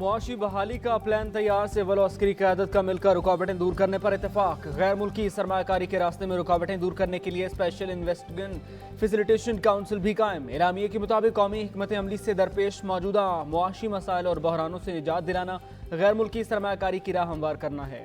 मुआशी बहाली का प्लान तैयार, सिविल और अस्करी क़यादत का मिलकर रुकावटें दूर करने पर इत्तेफाक। गैर मुल्की सरमायाकारी के रास्ते में रुकावटें दूर करने के लिए स्पेशल इन्वेस्टमेंट फैसिलिटेशन काउंसिल भी कायम। एलामिये के मुताबिक कौमी हिकमत अमली से दरपेश मौजूदा मुआशी मसाइल और बहरानों से निजात दिलाना, गैर मुल्की सरमायाकारी की राह हमवार करना है।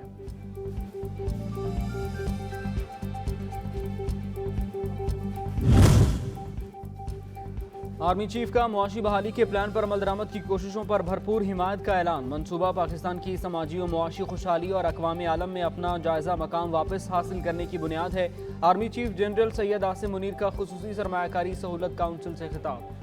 आर्मी चीफ का मुआशी बहाली के प्लान पर अमल दरामद की कोशिशों पर भरपूर हिमायत का ऐलान। मंसूबा पाकिस्तान की समाजी और मुआशी खुशहाली और अक़वाम आलम में अपना जायज़ा मकाम वापस हासिल करने की बुनियाद है। Army chief general Syed Asim Munir का खुसूसी सरमायाकारी सहूलत काउंसिल से खिताब।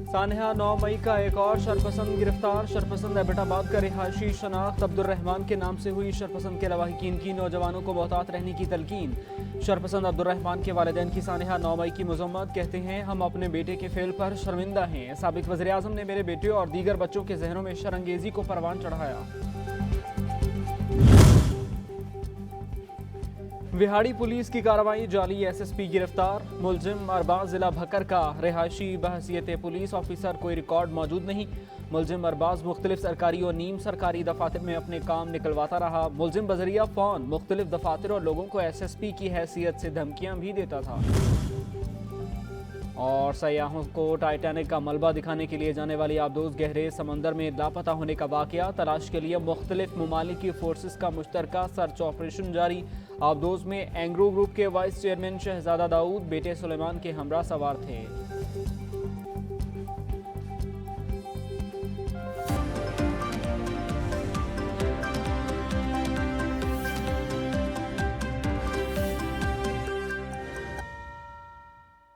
सानहा 9 मई का एक और शरपसंद गिरफ्तार। शरपसंद एबटाबाद का रिहायशी शनाख्त अब्दुर्रहमान के नाम से हुई। शरपसंद के लवाहिकीन की नौजवानों को मोहतात रहने की तलकीन। शरपसंद अब्दुर्रहमान के वालिदैन की सानहा 9 मई की मज़म्मत। कहते हैं, हम अपने बेटे के फेल पर शर्मिंदा हैं। साबिक वज़ीर आज़म ने मेरे बेटे और दीगर बच्चों के जहनों में शरंगेजी को परवान चढ़ाया। विहाड़ी पुलिस की कार्रवाई, जाली SSP गिरफ्तार। मुलजिम अरबाज जिला भकर का रिहायशी बहसियत पुलिस ऑफिसर, कोई रिकॉर्ड मौजूद नहीं। मुलजिम अरबाज मुख्तलिफ सरकारी और नीम सरकारी दफातर में अपने काम निकलवाता रहा। मुलजिम बजरिया फ़ोन मुख्तलिफ दफातर और लोगों को SSP की हैसियत से धमकियां भी देता था। और सयाहों को टाइटैनिक का मलबा दिखाने के लिए जाने वाली आबदोज गहरे समंदर में लापता होने का वाकया। तलाश के लिए मुख्तलिफ ममालिक की फोर्सेस का मुश्तरका सर्च ऑपरेशन जारी। आबदोज में एंग्रो ग्रुप के वाइस चेयरमैन शहजादा दाऊद बेटे सुलेमान के हमरा सवार थे।